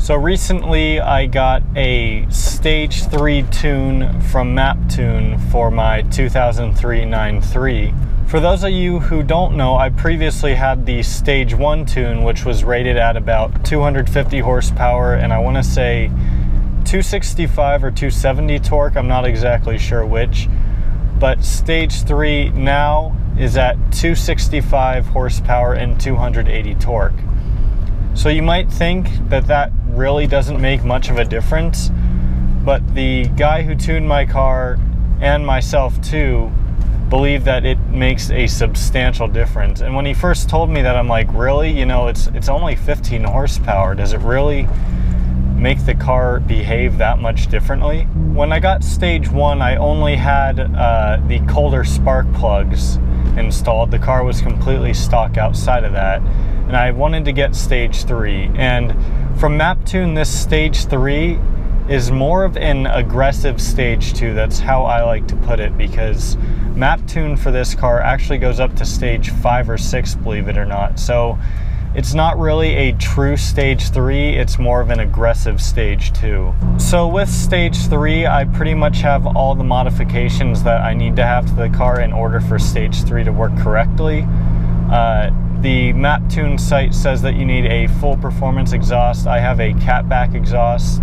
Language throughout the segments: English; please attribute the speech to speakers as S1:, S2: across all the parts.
S1: So recently I got a Stage 3 tune from MapTune for my 2003 9.3. For those of you who don't know, I previously had the Stage 1 tune, which was rated at about 250 horsepower, and I want to say 265 or 270 torque, I'm not exactly sure which. But Stage 3 now is at 265 horsepower and 280 torque. So you might think that that really doesn't make much of a difference, but the guy who tuned my car, and myself too, believe that it makes a substantial difference. And when he first told me that, I'm like, really? You know, it's only 15 horsepower. Does it really make the car behave that much differently? When I got Stage 1, I only had the colder spark plugs installed. The car was completely stock outside of that, and I wanted to get Stage 3. And from MapTune, this Stage 3 is more of an aggressive Stage 2. That's how I like to put it, because MapTune for this car actually goes up to Stage 5 or 6, believe it or not. So it's not really a true Stage 3, it's more of an aggressive Stage 2. So with Stage 3, I pretty much have all the modifications that I need to have to the car in order for Stage 3 to work correctly. The MapTune site says that you need a full performance exhaust. I have a catback exhaust,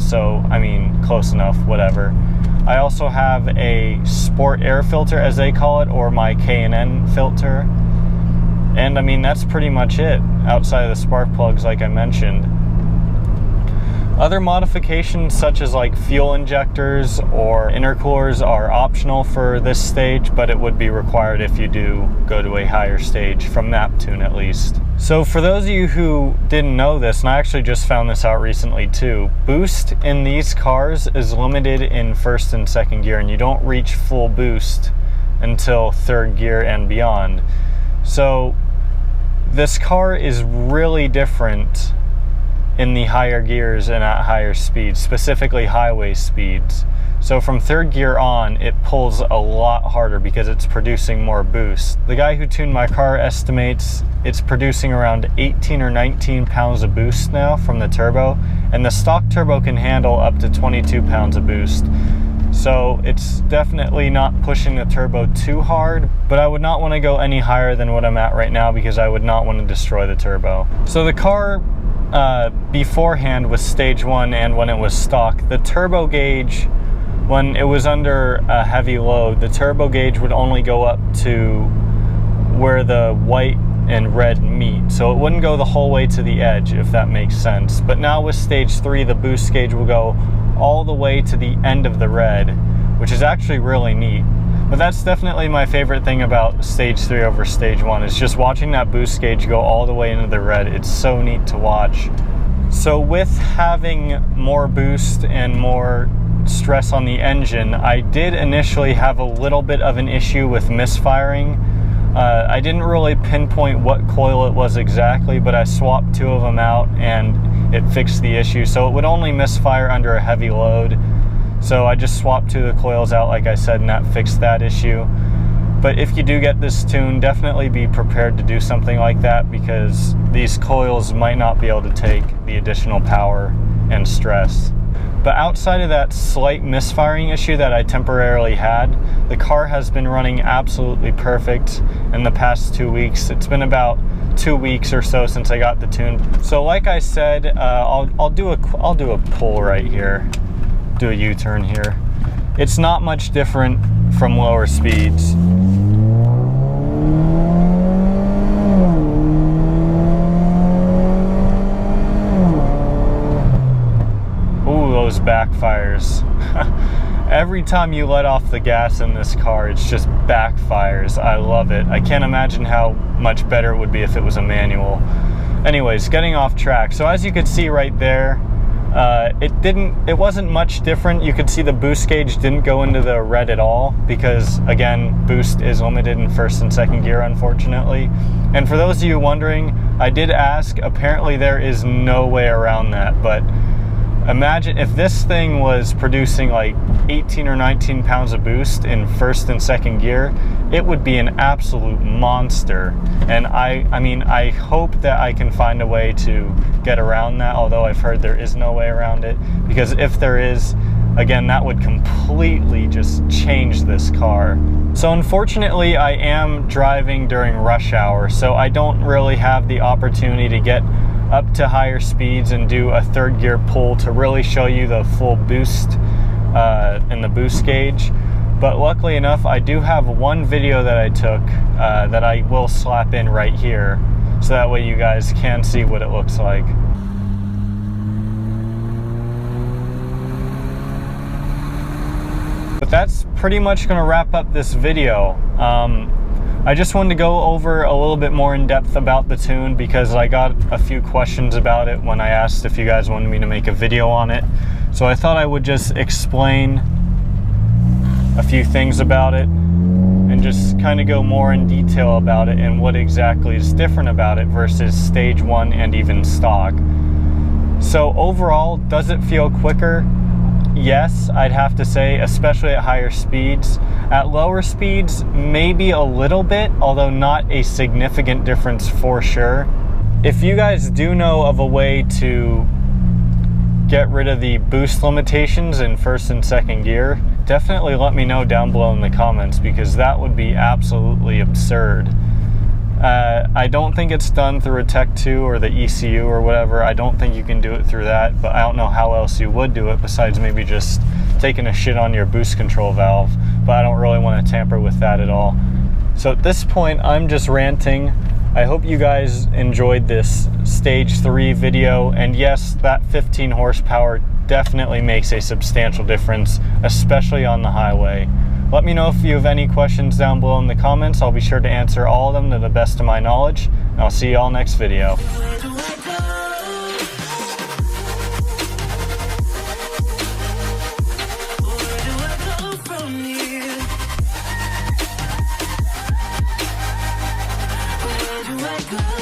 S1: so I mean, close enough, whatever. I also have a sport air filter, as they call it, or my K&N filter. And I mean, that's pretty much it, outside of the spark plugs like I mentioned. Other modifications such as like fuel injectors or intercoolers are optional for this stage, but it would be required if you do go to a higher stage, from MapTune at least. So for those of you who didn't know this, and I actually just found this out recently too, boost in these cars is limited in first and second gear, and you don't reach full boost until third gear and beyond. So this car is really different in the higher gears and at higher speeds, specifically highway speeds. So from third gear on, it pulls a lot harder because it's producing more boost. The guy who tuned my car estimates it's producing around 18 or 19 pounds of boost now from the turbo, and the stock turbo can handle up to 22 pounds of boost. So it's definitely not pushing the turbo too hard, but I would not want to go any higher than what I'm at right now because I would not want to destroy the turbo. So the car beforehand with Stage 1 and when it was stock, the turbo gauge, when it was under a heavy load, the turbo gauge would only go up to where the white and red meet. So it wouldn't go the whole way to the edge, if that makes sense. But now with Stage 3, the boost gauge will go all the way to the end of the red, which is actually really neat. But that's definitely my favorite thing about Stage 3 over Stage 1, is just watching that boost gauge go all the way into the red. It's so neat to watch. So with having more boost and more stress on the engine, I did initially have a little bit of an issue with misfiring. I didn't really pinpoint what coil it was exactly, but I swapped two of them out and it fixed the issue. So it would only misfire under a heavy load. So I just swapped two of the coils out, like I said, and that fixed that issue. But if you do get this tune, definitely be prepared to do something like that, because these coils might not be able to take the additional power and stress. But outside of that slight misfiring issue that I temporarily had, the car has been running absolutely perfect in the past 2 weeks. It's been about 2 weeks or so since I got the tune. So like I said, I'll do a pull right here, do a U-turn here. It's not much different from lower speeds. Ooh, those backfires. Every time you let off the gas in this car, it's just backfires. I love it. I can't imagine how much better it would be if it was a manual. Anyways, getting off track. So as you could see right there, it wasn't much different. You could see the boost gauge didn't go into the red at all because, again, boost is limited in first and second gear, unfortunately. And for those of you wondering, I did ask. Apparently there is no way around that, but Imagine if this thing was producing like 18 or 19 pounds of boost in first and second gear, it would be an absolute monster. And I mean, I hope that I can find a way to get around that, although I've heard there is no way around it, because if there is, again, that would completely just change this car. So unfortunately, I am driving during rush hour, so I don't really have the opportunity to get up to higher speeds and do a third gear pull to really show you the full boost in the boost gauge. But luckily enough, I do have one video that I took that I will slap in right here, so that way you guys can see what it looks like. But that's pretty much going to wrap up this video. I just wanted to go over a little bit more in depth about the tune because I got a few questions about it when I asked if you guys wanted me to make a video on it. So I thought I would just explain a few things about it and just kind of go more in detail about it and what exactly is different about it versus stage 1 and even stock. So overall, does it feel quicker? Yes, I'd have to say, especially at higher speeds. At lower speeds, maybe a little bit, although not a significant difference for sure. If you guys do know of a way to get rid of the boost limitations in first and second gear, definitely let me know down below in the comments, because that would be absolutely absurd. I don't think it's done through a Tech 2 or the ECU or whatever. I don't think you can do it through that, but I don't know how else you would do it besides maybe just taking a shit on your boost control valve, but I don't really want to tamper with that at all. So at this point, I'm just ranting. I hope you guys enjoyed this stage 3 video, and yes, that 15 horsepower definitely makes a substantial difference, especially on the highway. Let me know if you have any questions down below in the comments. I'll be sure to answer all of them to the best of my knowledge, and I'll see you all next video.
S2: Where do I go from here? Where do I go?